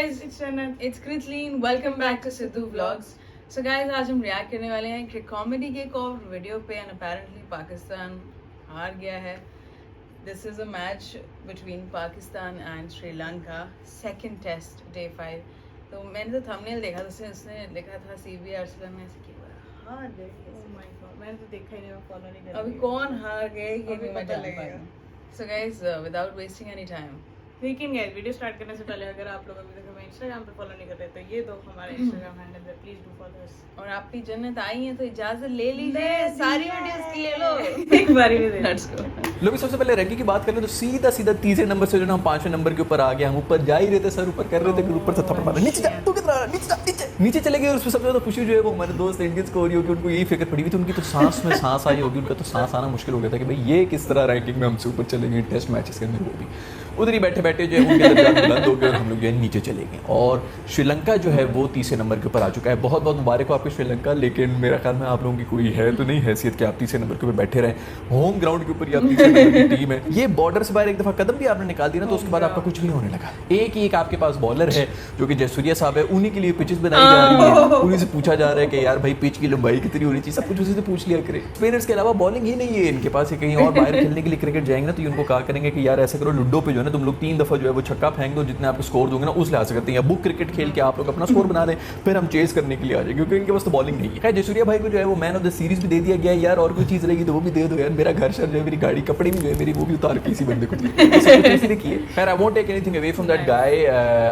guys, it's Kritleen. Welcome back to Sidhu Vlogs. So guys, आज हम react करने वाले हैं कि कॉमेडी के एक और वीडियो पे एंड अपेरेंटली पाकिस्तान हार गया है. This is a match between Pakistan and Sri Lanka, second test, day 5. तो मैंने तो थंबनेल देखा था, उसने लिखा था CB अरसलन में हार गए. Oh my God, मैंने तो देखा ही नहीं, मैं फॉलो नहीं कर अभी रही. कौन हार गए ये अभी नहीं मैं पता जान लगेगा. पाई. So guys, without wasting any time, लेकिन गाइस वीडियो स्टार्ट करने से पहले अगर आप लोग अभी तक हमें इंस्टाग्राम पे फॉलो नहीं कर रहे तो ये दो हमारे इंस्टाग्राम हैंडल है, प्लीज डू फॉलो अस. और आप भी जन्नत आई हैं तो इजाजत ले लीजिए, सारी वीडियोस की ले लो. एक बारी में दे. Let's go. लोग सबसे पहले रैंकिंग की बात करें तो सीधा सीधा तीसरे नंबर से जो ना हम 5वें नंबर के ऊपर आ गए. हम ऊपर जा ही रहे थे, सर ऊपर कर रहे थे, फिर ऊपर से थप्पड़ मारा, नीचे जा, तू कितना नीचे जा, नीचे चले गए. और उसमें सबसे ज्यादा खुशी जो है वो हमारे दोस्त इंडियंस को हो रही होगी. उनको यही फिक्र पड़ी हुई थी, उनकी तो सांस में सांस आई होगी, उनका तो सांस आना मुश्किल हो गया था कि भाई ये किस तरह रैंकिंग में हमसे ऊपर चले गए टेस्ट मैचेस के अंदर. वो भी उधर ही बैठे बैठे जो है उनके अंदर बुलंद हो गए और हम लोग जो है नीचे चले गए. और श्रीलंका जो है वो तीसरे नंबर के ऊपर आ चुका है. बहुत बहुत मुबारक हो आपको श्रीलंका. लेकिन मेरा ख्याल में आप लोगों की कोई है तो नहीं हैसियत कि आप तीसरे नंबर के ऊपर बैठे रहें. होम ग्राउंड के ऊपर ही आप तीसरे नंबर की टीम है. ये बॉर्डर से बाहर एक दफा कदम भी आपने निकाल दिया ना तो उसके बाद आपका कुछ नहीं होने लगा. एक ही एक आपके पास बॉलर है जो कि जयसूर्या साहब है. उन्हीं के लिए पिचेस बनाई जा रही है. उन्हीं से पूछा जा रहा है कि यार भाई पिच की लंबाई कितनी होनी चाहिए, सब कुछ उसी से पूछ लिया करे. स्पिनर्स के अलावा बॉलिंग ही नहीं है इनके पास. ये कहीं और बाहर खेलने के लिए क्रिकेट जाएंगे ना तो उनको कहा करेंगे कि यार ऐसा करो, लूडो पे जो है ना तुम लोग 3 दफा जो है वो छक्का फेंक दो, जितने आपको स्कोर दोगे ना उस लिहाज से करते हैं. या बुक क्रिकेट खेल के आप लोग अपना स्कोर बना दें, फिर हम चेस करने के लिए आ जाए, क्योंकि इनके पास तो बॉलिंग नहीं है. जयसूर्या भाई को जो है वो मैन ऑफ द सीरीज भी दे दिया गया है. यार और कोई चीज़ रहेगी तो वो भी दे दो यार. मेरा घर शर जो है, मेरी गाड़ी, कपड़े भी जो है मेरी, वो भी उतार के इसी बंदे को किए. खैर I won't take anything away from that guy.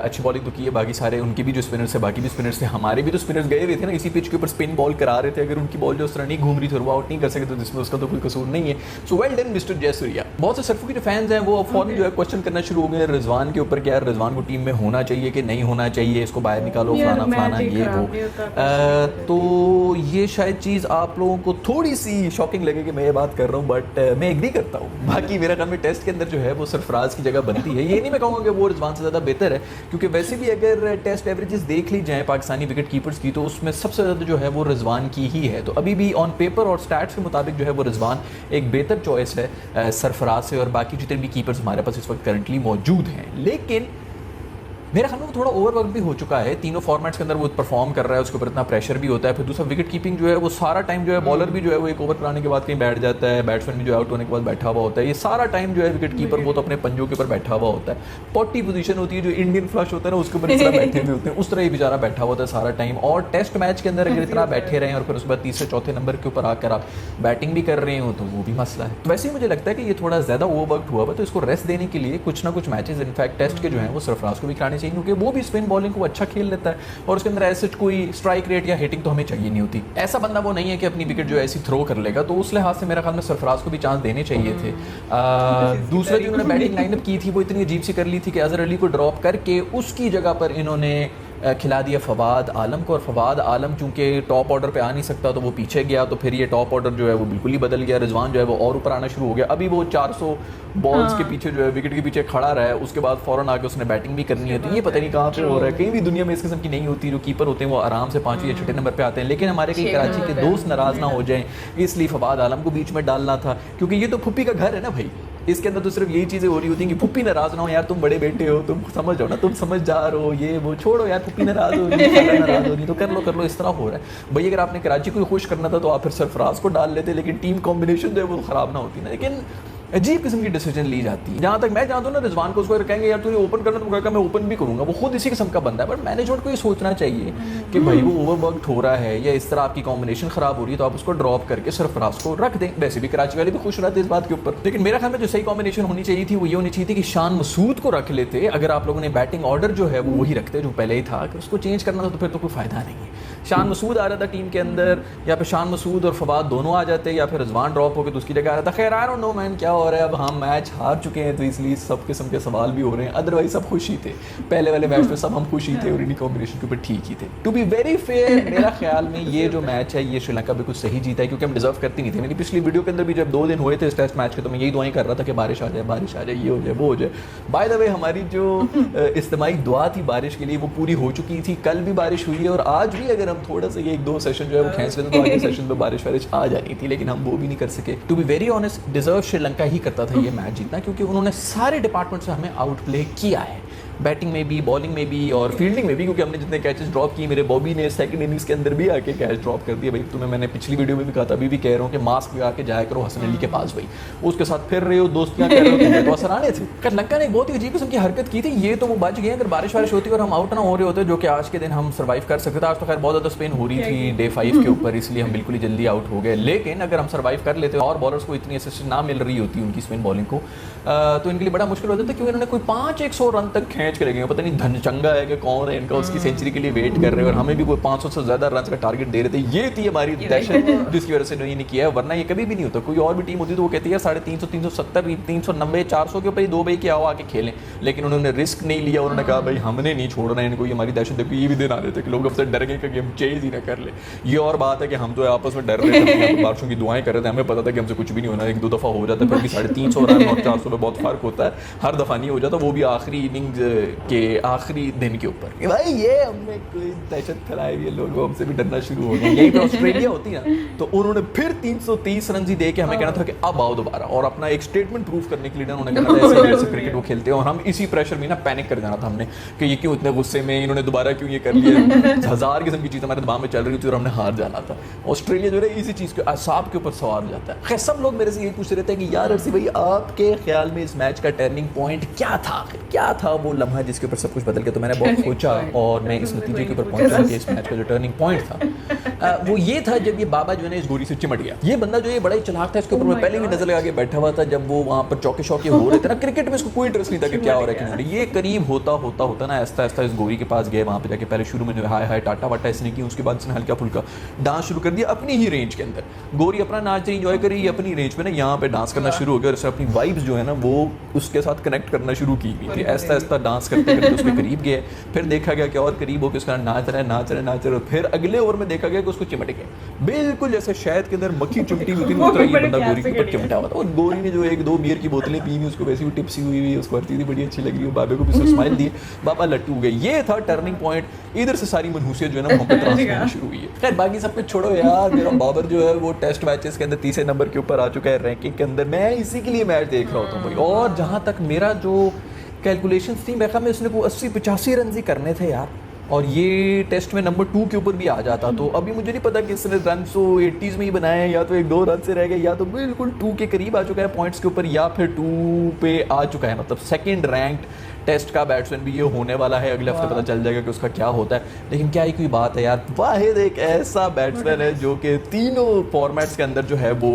अच्छी बॉलिंग तो की है. बाकी सारे उनके भी जो स्पिनर्स है, बाकी भी स्पिनर्स थे, हमारे भी तो स्पिनर्स गए हुए थे ना इसी पिच के ऊपर स्पिन बॉल करा रहे थे. अगर उनकी बॉल जो उस तरह नहीं घूम रही थी और वो आउट नहीं कर सके तो जिसमें उसका तो कोई कसूर नहीं है. So well done mister Jayasuriya. बहुत से सरफू के जो फैंस हैं वो फौरन जो है क्वेश्चन करना शुरू हो गए रिजवान के ऊपर कि यार रिजवान को टीम में होना चाहिए कि नहीं होना चाहिए, इसको बाहर निकालो, फलाना फलाना ये वो. तो ये शायद चीज़ आप लोगों को थोड़ी सी शॉकिंग लगे कि मैं ये बात कर रहा हूँ, बट मैं एग्री करता हूँ. बाकी मेरा ख्याल में टेस्ट के अंदर जो है वो सरफराज की जगह बनती है. ये नहीं मैं कहूँगा कि वो रिजवान से ज़्यादा बेहतर है, क्योंकि वैसे भी अगर टेस्ट एवरेजेस देख ली जाए पाकिस्तानी विकेट कीपर्स की तो उसमें सबसे ज़्यादा जो है वो रिजवान की ही है. तो अभी भी ऑन पेपर और स्टैट्स के मुताबिक जो है वो रिजवान एक बेहतर चॉइस है सरफराज से और बाकी जितने भी कीपर्स हमारे पास इस वक्त करंटली मौजूद हैं. लेकिन मेरा ख्याल में वो थोड़ा ओवरवर्क भी हो चुका है. तीनों फॉर्मेट्स के अंदर वो परफॉर्म कर रहा है, उसके ऊपर इतना प्रेशर भी होता है. फिर दूसरा विकेट कीपिंग जो है वो सारा टाइम जो है बॉलर भी जो है वो एक ओवर कराने के बाद कहीं बैठ जाता है, बैट्समैन भी जो आउट होने के बाद बैठा हुआ होता है. ये सारा टाइम जो है विकेट कीपर वो तो अपने पंजों के ऊपर बैठा हुआ होता है. 40 पोजीशन होती है जो इंडियन फ्लश होता है ना उसके ऊपर इतना बैठे हुए होते हैं, उस तरह ही बेचारा बैठा होता है सारा टाइम. और टेस्ट मैच के अंदर अगर इतना बैठे रहे और फिर उसके बाद तीसरे चौथे नंबर के ऊपर आकर आप बैटिंग भी कर रहे हो तो वो भी मसला है. तो वैसे ही मुझे लगता है कि ये थोड़ा ज़्यादा ओवरवर्क हुआ है, तो इसको रेस्ट देने के लिए कुछ ना कुछ मैचेस इनफैक्ट टेस्ट के जो है वो सरफराज को भी खिलाने चाहिए, क्योंकि वो भी बॉलिंग को अच्छा खेल लेता है और उसके अंदर ऐसे कोई स्ट्राइक रेट या हिटिंग तो हमें चाहिए नहीं होती. ऐसा बंदा वो नहीं है कि अपनी विकेट जो ऐसी थ्रो कर लेगा. तो उस लिहाज से मेरा ख्याल में सरफराज को भी चांस देने चाहिए थे. दूसरा जो उन्होंने बैटिंग लाइनअप की थी वो इतनी अजीब सी कर ली थी कि अजहर अली को ड्रॉप करके उसकी जगह पर इन्होंने खिला दिया फवाद आलम को. और फवाद आलम चूंकि टॉप ऑर्डर पे आ नहीं सकता तो वो पीछे गया, तो फिर ये टॉप ऑर्डर जो है वो बिल्कुल ही बदल गया. रिजवान जो है वो और ऊपर आना शुरू हो गया. अभी वो 400 बॉल्स के पीछे जो है विकेट के पीछे खड़ा रहा है, उसके बाद फौरन आके उसने बैटिंग भी करनी है. तो ये पता नहीं कहाँ पे हो रहा है. कहीं भी दुनिया में इस किस्म की नहीं होती. जो कीपर होते हैं वो आराम से 5वें या 6ठे नंबर पे आते हैं. लेकिन हमारे कई कराची के दोस्त नाराज ना हो जाएं, इसलिए फवाद आलम को बीच में डालना था, क्योंकि ये तो फुप्पी का घर है ना भाई. इसके अंदर तो सिर्फ यही चीज़ें हो रही होती हैं कि फुप्पी नाराज ना हो. यार तुम बड़े बेटे हो, तुम समझ जाओ ना, तुम समझ जा रहे हो, ये वो छोड़ो यार. फुप्पी नाराज हो रही है, नाराज हो रही तो कर लो. इस तरह हो रहा है भाई. अगर आपने कराची को खुश करना था तो आप फिर सरफराज को डाल लेते, लेकिन टीम कॉम्बिनेशन जो है वो ख़राब ना होती ना. लेकिन अजीब किस्म की डिसीजन ली जाती है. जहाँ तक मैं जानता हूँ ना रिजवान को उसको कहेंगे यार तूने ओपन करना तो कहेगा मैं ओपन भी करूँगा. वो खुद इसी किस्म का बंदा है. बट मैनेजमेंट को ये सोचना चाहिए कि भाई वो ओवरवर्क हो रहा है या इस तरह आपकी कॉम्बिनेशन खराब हो रही है तो आप उसको ड्रॉप करके सरफराज को रख दें. वैसे भी कराची वाले भी खुश रहते इस बात के ऊपर. लेकिन मेरा ख्याल में जो सही कॉम्बिनेशन होनी चाहिए थी वो ये होनी चाहिए थी कि शान मसूद को रख लेते. अगर आप लोगों ने बैटिंग ऑर्डर जो है वो वही रखते जो पहले ही था. अगर उसको चेंज करना था तो फिर तो कोई फायदा नहीं है. शान मसूद आ रहा था टीम के अंदर, या फिर शान मसूद और फवाद दोनों आ जाते, या फिर रिजवान ड्रॉप होकर तो उसकी जगह आ रहा था. खैर आई डोंट नो मैन क्या हो रहा है. अब हम मैच हार चुके हैं तो इसलिए सब किस्म के सवाल भी हो रहे हैं. अदरवाइज सब खुश ही थे. पहले वाले मैच में सब हम खुश ही थे और इन्हीं कॉम्बिनेशन के ऊपर ठीक ही थे. टू बी वेरी फेयर मेरा ख्याल में ये जो मैच है ये श्रीलंका बिल्कुल सही जीता है, क्योंकि हम डिजर्व करती नहीं थे. मेरी पिछली वीडियो के अंदर भी जब 2 दिन हुए थे इस टेस्ट मैच के तो मैं यही दुआएं कर रहा था कि बारिश आ जाए, ये हो जाए, वो हो जाए. बाय द वे हमारी जो इज्तिमाई दुआ थी बारिश के लिए वो पूरी हो चुकी थी. कल भी बारिश हुई है और आज भी अगर हम थोड़ा सा ये 1-2 सेशन जो है वो खींच लेते तो आगे सेशन में बारिश आ जानी थी, लेकिन हम वो भी नहीं कर सके. To be very honest deserve Sri Lanka ही करता था ये मैच जीतना, क्योंकि उन्होंने सारे डिपार्टमेंट से हमें आउट प्ले किया है. बैटिंग में भी, बॉलिंग में भी और फील्डिंग में भी, क्योंकि हमने जितने कैचेस ड्रॉप किए, मेरे बॉबी ने सेकंड इनिंग्स के अंदर भी आके कैच ड्रॉप कर दिया। भाई तुम्हें मैंने पिछली वीडियो में भी कहा था, अभी भी कह रहा हूँ कि मास्क लगा के जाया करो हसन अली के पास। भाई उसके साथ फिर रहे हो, दोस्तियाँ कर रहे हो, तुम्हें तो असर आने थे। श्रीलंका ने एक बहुत ही अजीब किस्म की हरकत की थी, ये तो वो बच गए। अगर बारिश वारिश होती और हम आउट ना हो रहे होते, जो कि आज के दिन हम सर्वाइव कर सकते थे। आज तो खैर बहुत ज़्यादा स्पेन हो रही थी डे 5 के ऊपर, इसलिए हम बिल्कुल ही जल्दी आउट हो गए। लेकिन अगर हम सर्वाइव कर लेते और बॉलर्स को इतनी असिस्ट ना मिल रही होती उनकी स्पिन बॉलिंग को, तो इनके लिए बड़ा मुश्किल हो जाता, क्योंकि इन्होंने कोई 500-100 रन तक खींच के लगे। पता नहीं धनचंगा है कि कौन है इनका, उसकी सेंचुरी के लिए वेट कर रहे हैं, और हमें भी कोई 500 से ज़्यादा रन का टारगेट दे रहे थे। ये थी हमारी दहशत, जिसकी वजह से इन्होंने नहीं किया है। वरना ये कभी भी नहीं होता। कोई और भी टीम होती तो वो कहती है 350, 370, 390, 400 के ऊपर ही 2 भाई के आओ आके खेलें। लेकिन उन्होंने रिस्क नहीं लिया। उन्होंने कहा भाई हमने नहीं छोड़ना है इनको, ये हमारी दहशत। देखो ये भी दिन आ रहे थे कि लोग हमसे डर गए कि हम चेज ही ना कर ले। ये और बात है कि हम तो आपस में डर रहे थे, बारिशों की दुआएं कर रहे थे, हमें पता था कि हमसे कुछ भी नहीं होना। 1-2 दफ़ा हो जाता है, फिर भी 350 रन और 400 में बहुत फर्क होता है। हर दफ़ा नहीं हो जाता, वो भी आखिरी इनिंग्स के आखिरी दिन के ऊपर। भाई ये हमने कोई दहशत फैलाई हुई है, लोग हमसे भी डरना शुरू हो गए। यहीं पे ऑस्ट्रेलिया होती ना, तो उन्होंने फिर 330 रन ही दे के हमें कहना था कि अब आओ दोबारा, और अपना एक स्टेटमेंट प्रूव करने के लिए उन्होंने कहना था ऐसे क्रिकेट वो खेलते हैं। और हम इसी प्रेशर में ना पैनिक कर जाना था हमने कि ये क्यों इतने गुस्से में, इन्होंने दोबारा क्यों ये कर लिया। 1000 किस्म की चीज़ हमारे दिमाग में चल रही थी और हमने हार जाना था। ऑस्ट्रेलिया जो है इसी चीज़ के असाब के ऊपर सवार हो जाता है। खैर सब लोग मेरे से यही पूछ रहे थे कि यार अर्सी भाई आपके ख्याल में इस मैच का टर्निंग पॉइंट क्या था वो लम्हा जिसके ऊपर सब कुछ बदल गया। तो मैंने बहुत सोचा और मैं इस नतीजे के ऊपर पहुंचा कि इस मैच का जो टर्निंग पॉइंट था वो ये था जब ये बाबा जो है ना इस गोरी से चिमट गया। ये बंदा जो ये बड़ा ही चालाक था, इसके ऊपर मैं पहले भी नजर लगा के बैठा हुआ था जब वो वहाँ पर चौके शौके हो रहे थे ना। क्रिकेट में इसको कोई इंटरेस्ट नहीं था कि क्या हो रहा है कि ये करीब होता ना आहिस्ता आहिस्ता इस गोरी के पास गए। वहाँ पे जाके पहले शुरू में जो हाय टाटा वाटा इसने की, उसके बाद इसने हल्का फुल्का डांस शुरू कर दिया अपनी ही रेंज के अंदर। गोरी अपना नाच इंजॉय करी अपनी रेंज पे ना, यहाँ पे डांस करना शुरू हो गया और इसने अपनी वाइब्स जो है ना वो उसके साथ कनेक्ट करना शुरू की हुई थी। आहिस्ता आहिस्ता डांस करते करते उसके करीब गए, फिर देखा गया कि और करीब होकर उसका नाच रहे। फिर अगले ओवर में देखा गया कि उसको चिमट गया, बिल्कुल जैसे शहद के अंदर मक्खी चिमटी हुई थी उस तरह ये बंदा गोरी के ऊपर चिमटा हुआ था। और गोरी ने जो 1-2 बियर की बोतलें पी हुई, उसको वैसी भी टिप्सी हुई उसको हर चीज़ बड़ी अच्छी लग रही है। बाबे को भी स्माइल दी, बाबा लट्टू गए। ये था टर्निंग पॉइंट। इधर से सारी मनहूसियत जो है ना वहाँ पे ट्रांसफर होनी शुरू हुई है। खैर बाकी सब कुछ छोड़ो यार, मेरा बाबर जो है वो टेस्ट मैचेस के अंदर 30 नंबर के ऊपर आ चुका है रैंकिंग के अंदर। मैं इसी के लिए मैच देख रहा होता हूँ भाई। और जहाँ तक मेरा जो कैलकुलेशन थी, मैं ख्याल में उसने को 80-85 रन ही करने थे यार, और ये टेस्ट में नंबर 2 के ऊपर भी आ जाता। तो अभी मुझे नहीं पता कि इसने रन 80s में ही बनाए हैं, या तो 1-2 रन से रह गए, या तो बिल्कुल 2 के करीब आ चुका है पॉइंट्स के ऊपर, या फिर 2 पे आ चुका है। मतलब सेकंड रैंक्ड टेस्ट का बैट्समैन भी ये होने वाला है। अगले हफ्ते पता चल जाएगा कि उसका क्या होता है। लेकिन क्या ही कोई बात है यार, वाहिद एक ऐसा बैट्समैन है जो कि तीनों फॉर्मेट्स के अंदर जो है वो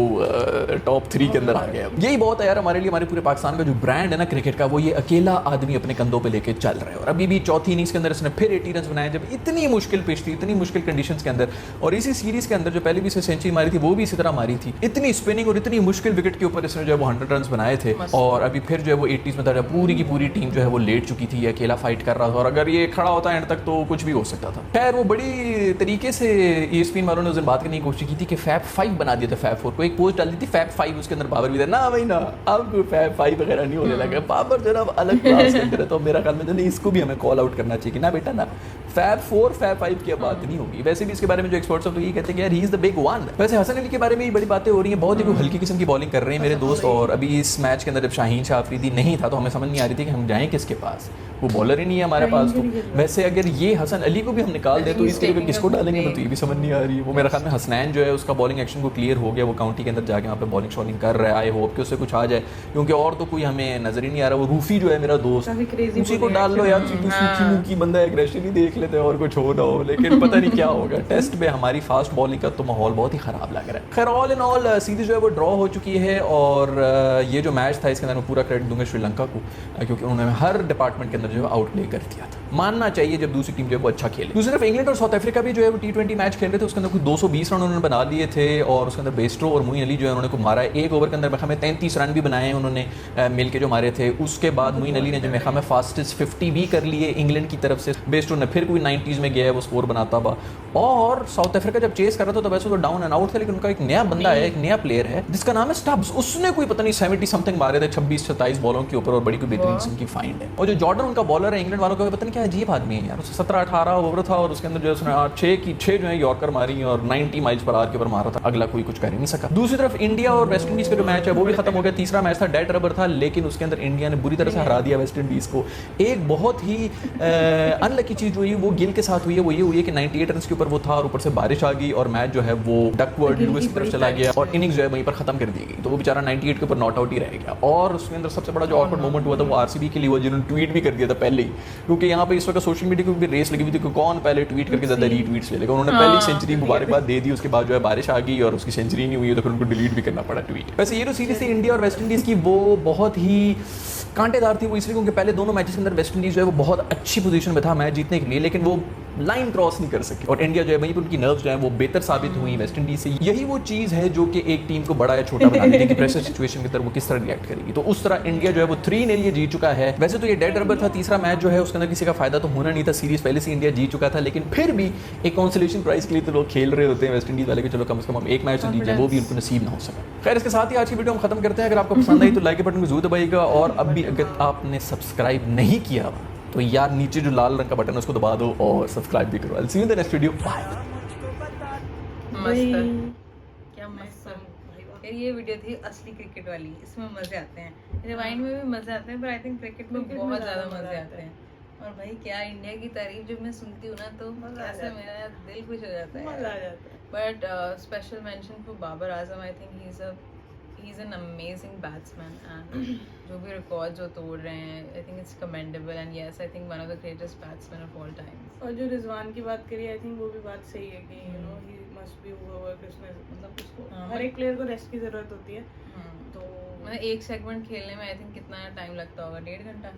टॉप 3 के अंदर आ गया। यही बहुत है यार हमारे लिए, हमारे पूरे पाकिस्तान का जो ब्रांड है ना क्रिकेट का, वो ये अकेला आदमी अपने कंधों पे लेके चल रहा है। और अभी भी चौथी इनिंग्स के अंदर इसने फिर 80 रन बनाए, जब इतनी मुश्किल पिच थी, इतनी मुश्किल कंडीशंस के अंदर। और इसी सीरीज के अंदर जो पहले भी इसने सेंचुरी मारी थी वो भी इसी तरह मारी थी। इतनी स्पिनिंग और इतनी मुश्किल विकेट के ऊपर इसने जो है वो 100 रन बनाए थे। और अभी फिर जो है वो 80s में था, पूरी की पूरी टीम जो है वो लेट चुकी थी, अकेला फाइट कर रहा था। और अगर ये खड़ा होता एंड तक तो कुछ भी हो सकता था। खैर वो बड़ी तरीके से ESPN वालों ने उस दिन बात करने की कोशिश की थी कि फैब 5 बना दिया था फैब 4 को। एक पोस्ट डाल दी थी फैब 5, उसके अंदर बाबर भी था ना भाई ना, अब कोई फैब 5 वगैरह नहीं होने लगा। बाबर जो है ना अलग क्लास के अंदर है, तो मेरा ख्याल में नहीं इसको भी हमें कॉल आउट करना चाहिए कि ना बेटा ना, फैब 4 फैब 5 की बात नहीं होगी। वैसे भी इसके बारे में जो एक्सपर्ट्स तो ये कहते हैं कि यार he is the big one. वैसे हसन अली के बारे में भी बड़ी बातें हो रही हैं, बहुत ही हल्की किस्म की बॉलिंग कर रहे हैं मेरे दोस्त। और अभी इस मैच के अंदर जब शाहीन शाह अफरीदी नहीं था तो हमें समझ नहीं आ रही थी कि हम जाएं किसके पास, वो बॉलर ही नहीं है हमारे पास। तो वैसे अगर ये हसन अली को भी हम निकाल दें तो इसके लिए किसको डालेंगे, तो ये भी समझ नहीं आ रही है। वो मेरा ख्याल में हसनैन जो है उसका बॉलिंग एक्शन को क्लियर हो गया, वो काउंटी के अंदर जाके वहाँ पे बॉलिंग शॉलिंग कर रहा है। आई होप कि उससे कुछ आ जाए, क्योंकि और तो कोई हमें नजर ही नहीं आ रहा। वो रूफी जो है मेरा दोस्त, उसी को डाल लो यार, सूखी मुखी बंदा, एग्रेशन ही देख लेते हैं और कुछ हो ना हो। लेकिन पता नहीं क्या होगा। टेस्ट में हमारी फास्ट बॉलिंग का तो माहौल बहुत ही खराब लग रहा है। खैर ऑल इन ऑल सीरीज जो है वो ड्रॉ हो चुकी है। और ये जो मैच था इसके अंदर मैं पूरा क्रेडिट दूंगा श्रीलंका को, क्योंकि उन्होंने हर डिपार्टमेंट के अंदर जो है आउट प्ले कर दिया था। मानना चाहिए जब दूसरी टीम जो है वो अच्छा खेले। दूसरी तरफ इंग्लैंड और साउथ अफ्रीका भी जो है वो T20 मैच खेल रहे थे, उसके अंदर कुछ 220 रन उन्होंने बना लिए थे। और उसके अंदर बेस्ट्रो और मोइन अली जो है उन्होंने को मारा है। एक ओवर के अंदर हमें 33 रन भी बनाए उन्होंने मिल के जो मारे थे। उसके बाद मोइन अली ने जो मेखा में फास्टेस्ट 50 भी कर लिए इंग्लैंड की तरफ से। बेस्ट्रो ने फिर कोई 90s में गया है वो स्कोर बनाता हुआ। और साउथ अफ्रीका जब चेस कर रहा था तो वैसे तो डाउन एंड आउट था, लेकिन उनका एक नया बंदा है, एक नया प्लेयर है जिसका नाम है स्टब्स। उसने कोई पता नहीं 70 समथिंग मारे थे 26-27 बॉलों के ऊपर, और बड़ी कोई बेहतरीन किस्म की फाइंड है। और जो जॉर्डन का बॉलर है इंग्लैंड वालों का पता नहीं क्या अजीब आदमी है यार, 17-18 ओवर था और उसके अंदर जो है उसने 6 जो है यॉर्कर मारी और 90 माइल्स पर आवर के ऊपर मारा था, अगला कोई कुछ कर ही नहीं सका। दूसरी तरफ इंडिया और वेस्ट इंडीज का जो मैच है वो भी खत्म हो गया। तीसरा मैच था डेड रबर था, लेकिन उसके अंदर इंडिया ने बुरी तरह से हरा दिया वेस्ट इंडीज को। एक बहुत ही अनलकी चीज हुई वो गिल के साथ हुई है, वो ये हुई है कि 98 रन के ऊपर वो था और ऊपर से बारिश आ गई और मैच जो है वो डकवर्ड लुइस की तरफ चला गया और इनिंग्स जो है वहीं पर खत्म कर दी गई, तो वो बेचारा 98 के ऊपर नॉट आउट ही रह गया। और उसके अंदर सबसे बड़ा जो ऑकवर्ड मोमेंट हुआ था वो आरसीबी के लिए हुआ, जिन्होंने ट्वीट भी कर दिया था पहले ही, क्योंकि यहाँ पे इस वक्त सोशल मीडिया की भी रेस लगी हुई थी कि कौन पहले ट्वीट करके ज्यादा रीट्वीट्स ले लेगा। उन्होंने पहली सेंचुरी मुबारकबाद दे दी, उसके बाद जो है बारिश आ गई और उसकी सेंचुरी नहीं हुई तो फिर उनको डिलीट भी करना पड़ा ट्वीट। वैसे ये जो सीरीज थी इंडिया और वेस्ट इंडीज की वो बहुत ही कांटेदार थी, वो इसलिए क्योंकि पहले दोनों मैचेस के अंदर वेस्ट इंडीज जो है वो बहुत अच्छी पोजीशन में था मैच जीतने के लिए, लेकिन वो लाइन क्रॉस नहीं कर सकी और इंडिया जो है वहीं पर उनकी नर्व्स जो है वो बेहतर साबित हुई वेस्ट इंडीज से। यही वो चीज़ है जो कि एक टीम को बड़ा या छोटा बना देती है कि प्रेशर सिचुएशन की तरफ वो किस तरह रिएक्ट करेगी। तो उस तरह इंडिया जो है वो 3-0 ये जीत चुका है। वैसे तो ये डेड रबर था, तीसरा मैच जो है उसके अंदर किसी का फायदा तो होना नहीं था, सीरीज पहले से इंडिया जीत चुका था, लेकिन फिर भी एक कॉन्सोलेशन प्राइज के लिए तो लोग खेल रहे होते हैं वेस्ट इंडीज वाले कि चलो कम से कम एक मैच तो जीत जाए, वो भी उनको नसीब ना हो सका। खैर इसके साथ ही आज की वीडियो हम खत्म करते हैं। अगर आपको पसंद आई तो लाइक के बटन को जरूर दबाइएगा और अब भी अगर आपने सब्सक्राइब नहीं किया तो यार नीचे जो लाल रंग का बटन है उसको दबा दो और सब्सक्राइब भी करो। See you in the next video, bye. मस्त, क्या मस्त यार, ये वीडियो थी असली क्रिकेट वाली, इसमें मजे आते हैं, रिवाइंड में भी मजे आते हैं, पर आई थिंक क्रिकेट में बहुत ज्यादा मजे आते हैं। और भाई क्या इंडिया की तारीफ जब मैं सुनती हूँ ना तो कैसे मेरा दिल खुश हो जाता है। But special mention for Babar Azam, I think he is an amazing batsman and जो भी रिकॉर्ड्स जो तोड़ रहे हैं I think it's commendable and yes I think one of the greatest batsman of all times. और जो रिजवान की बात करी आई थिंक वो भी बात सही है कि you know he must be overwork, उसमें मतलब उसको हर एक प्लेयर को रेस्ट की जरूरत होती है। तो मतलब एक सेगमेंट खेलने में आई थिंक कितना टाइम लगता होगा, 1.5 घंटा।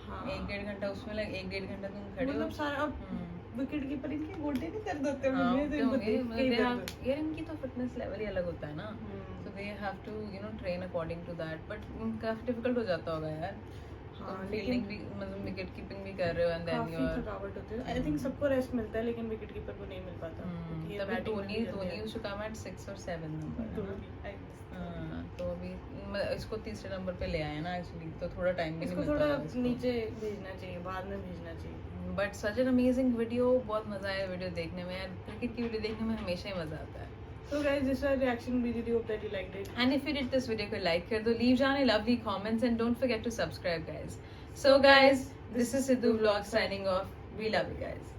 हाँ 1-1.5 घंटा उसमें लग 1-1.5 घंटा तुम खड़े हो मतलब सारा विकेट कीपर इनके गोटे नहीं कर देते हाँ, मुझे तो होंगे, देख के ही मतलब दर्द होता यार इनकी तो फिटनेस लेवल ही अलग होता है ना, है। so they have to you know train according to that, but काफी डिफिकल्ट हो जाता होगा यार। हाँ, तुम लेकिन फील्डिंग भी मतलब विकेट कीपिंग भी कर रहे हो एंड देन काफी यू आर थकावट होती है। आई थिंक सबको रेस्ट मिलता है लेकिन विकेट कीपर को नहीं मिल पाता क्योंकि ये तभी batting Dhoni used to come at 6 और 7 नंबर। हाँ तो अभी इसको तीसरे नंबर पे ले आए ना एक्चुअली, तो थोड़ा टाइम भी नहीं इसको मिलता थोड़ा है इसको। नीचे भेजना चाहिए, बाद में भेजना चाहिए। But such an amazing video, बहुत मजा आया वीडियो देखने में यार, क्रिकेट की वीडियो देखने में हमेशा ही मजा आता है। So guys, this is our reaction video. Hope that you liked it. And if you did this video को like कर दो, leave down a lovely comments and don't forget to subscribe guys. So guys, this is Sidhu Vlog signing off. We love you guys.